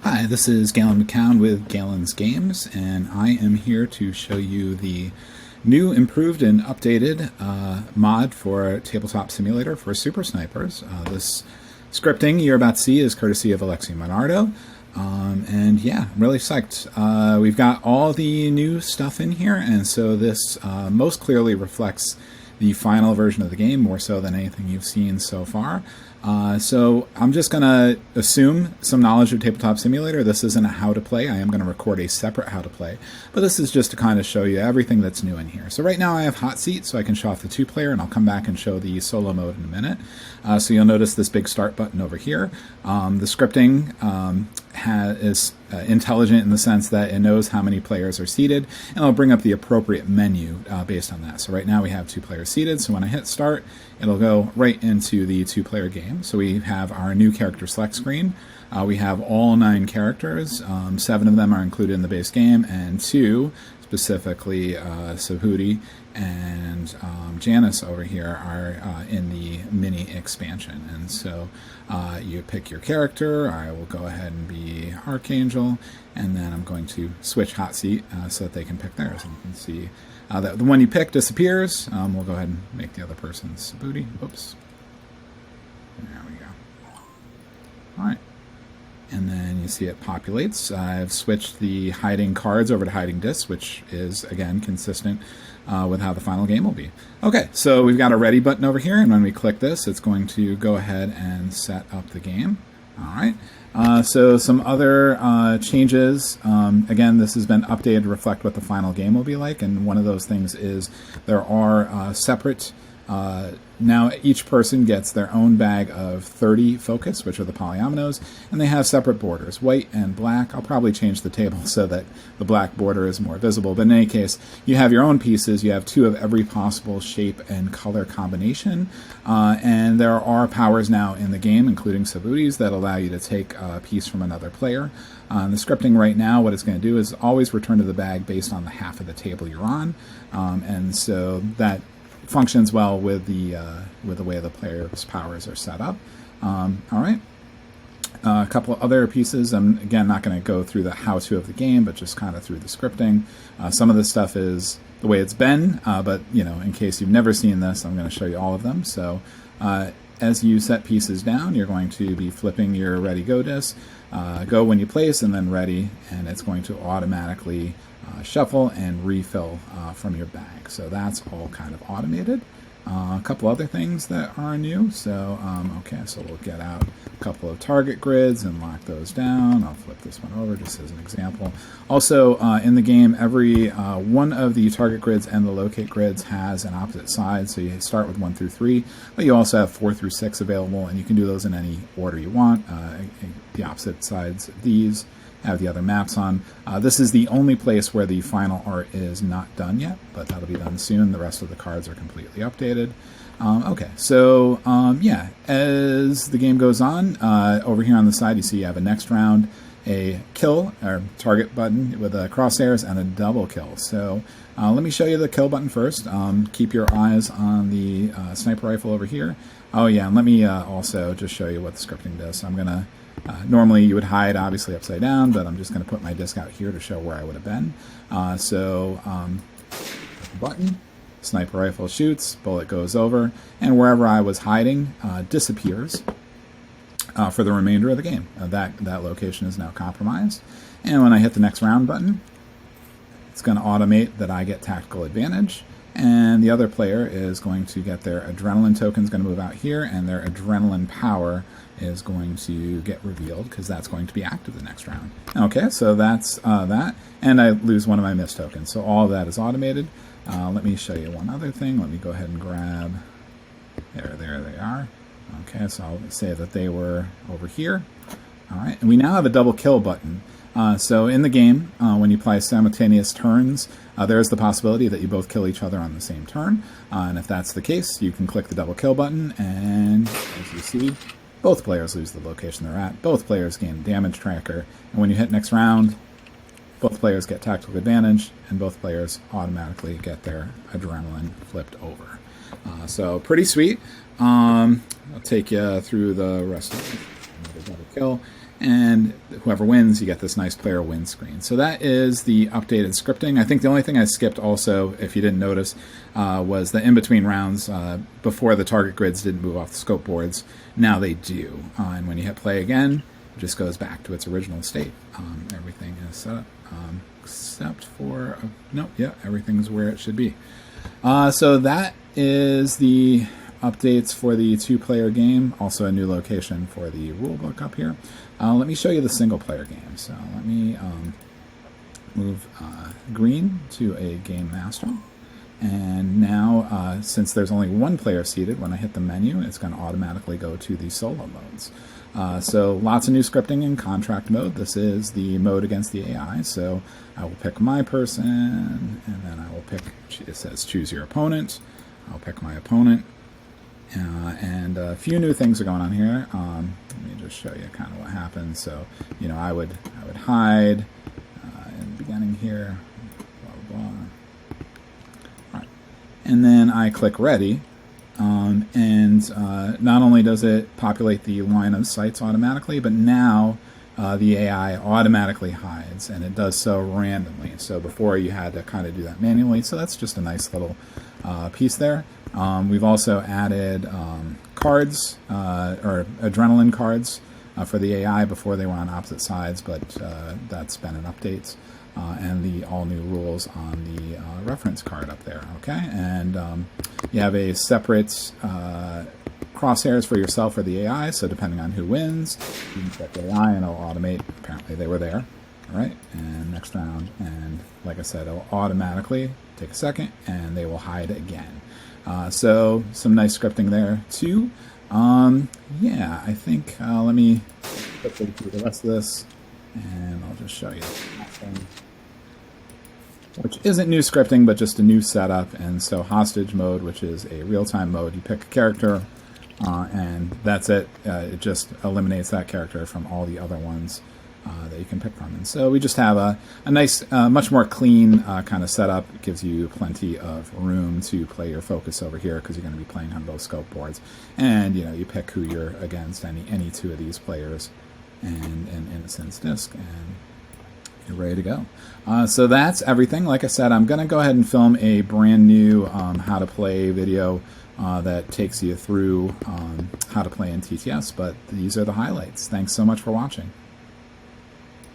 Hi, this is Galen McCown with Galen's Games, and I am here to show you the new, improved, and updated mod for Tabletop Simulator for Super Snipers. This scripting you're about to see is courtesy of Alexei Menardo, and yeah, I'm really psyched. We've got all the new stuff in here, and so this most clearly reflects the final version of the game, more so than anything you've seen so far. So I'm just going to assume some knowledge of Tabletop Simulator. This isn't a how to play. I am going to record a separate how to play. But this is just to kind of show you everything that's new in here. So right now I have Hot Seat, so I can show off the two-player, and I'll come back and show the solo mode in a minute. So you'll notice this big start button over here. The scripting is intelligent in the sense that it knows how many players are seated, and it'll bring up the appropriate menu based on that. So right now we have 2 players seated, so when I hit start, it'll go right into the 2-player game. So we have our new character select screen. We have all 9 characters. 7 of them are included in the base game, and 2, specifically Subhuti and Janice over here, are in the mini expansion. And so you pick your character. I will go ahead and be Archangel, and then I'm going to switch Hot Seat so that they can pick theirs. And you can see that the one you pick disappears. We'll go ahead and make the other person's Subhuti. Oops. There we go. All right. And then you see it populates. I've switched the hiding cards over to hiding discs, which is, again, consistent with how the final game will be. Okay, so we've got a ready button over here, and when we click this, it's going to go ahead and set up the game. All right. So some other changes. Again, this has been updated to reflect what the final game will be like, and one of those things is there are separate now each person gets their own bag of 30 focus, which are the polyominoes, and they have separate borders, white and black. I'll probably change the table so that the black border is more visible, but in any case, you have your own pieces. You have 2 of every possible shape and color combination, and there are powers now in the game, including Subhutis, that allow you to take a piece from another player. The scripting right now, what it's going to do is always return to the bag based on the half of the table you're on, and so that functions well with the way the player's powers are set up. All right. A couple of other pieces. I'm, again, not going to go through the how-to of the game, but just kind of through the scripting. Some of this stuff is the way it's been, but, you know, in case you've never seen this, I'm going to show you all of them. So as you set pieces down, you're going to be flipping your ready-go disc. Go when you place, and then ready, and it's going to automatically shuffle and refill from your bag. So that's all kind of automated. A couple other things that are new. So, okay, so we'll get out a couple of target grids and lock those down. I'll flip this one over just as an example. Also, in the game, every one of the target grids and the locate grids has an opposite side. So you start with 1 through 3, but you also have 4 through 6 available, and you can do those in any order you want. The opposite sides of these have the other maps on. This is the only place where the final art is not done yet, but that'll be done soon. The rest of the cards are completely updated. Okay, so yeah, as the game goes on, over here on the side you see you have a next round, a kill or target button with crosshairs, and a double kill. So let me show you the kill button first. Keep your eyes on the sniper rifle over here. Oh yeah, and let me also just show you what the scripting does. So I'm going to normally you would hide obviously upside down, but I'm just going to put my disc out here to show where I would have been. Button, sniper rifle shoots, bullet goes over, and wherever I was hiding disappears for the remainder of the game. That location is now compromised. And when I hit the next round button, it's going to automate that I get tactical advantage, and the other player is going to get their adrenaline token is going to move out here, and their adrenaline power is going to get revealed because that's going to be active the next round. Okay, so that's that, and I lose one of my miss tokens. So all of that is automated. Let me show you one other thing. Let me go ahead and grab, there they are. Okay, so I'll say that they were over here. All right, and we now have a double kill button. So in the game, when you play simultaneous turns, there is the possibility that you both kill each other on the same turn. And if that's the case, you can click the double kill button, and as you see, both players lose the location they're at. Both players gain damage tracker. And when you hit next round, both players get tactical advantage, and both players automatically get their adrenaline flipped over. So pretty sweet. I'll take you through the rest of it. Another double kill. And whoever wins, you get this nice player win screen. So that is the updated scripting. I think the only thing I skipped also, if you didn't notice, was the in-between rounds. Before, the target grids didn't move off the scope boards. Now they do. And when you hit play again, it just goes back to its original state. Everything is set up, except for... nope, yeah, everything's where it should be. So that is the updates for the two-player game. Also a new location for the rulebook up here. Let me show you the single-player game. So let me move green to a game master. And now, since there's only one player seated, when I hit the menu, it's going to automatically go to the solo modes. So lots of new scripting in contract mode. This is the mode against the AI. So I will pick my person, and then I will pick, it says choose your opponent. I'll pick my opponent. And a few new things are going on here. Let me just show you kind of what happens. So, you know, I would hide in the beginning here, blah, blah, blah. All right. And then I click ready. And not only does it populate the line of sights automatically, but now the AI automatically hides, and it does so randomly. So before you had to kind of do that manually. So that's just a nice little piece there. We've also added cards, or adrenaline cards for the AI. Before they were on opposite sides, but that's been an update. And the all-new rules on the reference card up there, okay? And you have a separate crosshairs for yourself or the AI, so depending on who wins, you can check the AI and it'll automate. Apparently they were there, all right? And next round, and like I said, it'll automatically take a second, and they will hide again. So some nice scripting there, too. Yeah, I think, let me quickly do the rest of this, and I'll just show you which isn't new scripting, but just a new setup. And so hostage mode, which is a real-time mode, you pick a character, and that's it. It just eliminates that character from all the other ones that you can pick from. And so we just have a nice, much more clean kind of setup. It gives you plenty of room to play your focus over here, because you're going to be playing on both scope boards. And, you know, you pick who you're against, any two of these players, and an Innocence disc, and you're ready to go. So that's everything. Like I said, I'm going to go ahead and film a brand new how to play video that takes you through how to play in TTS, but these are the highlights. Thanks so much for watching.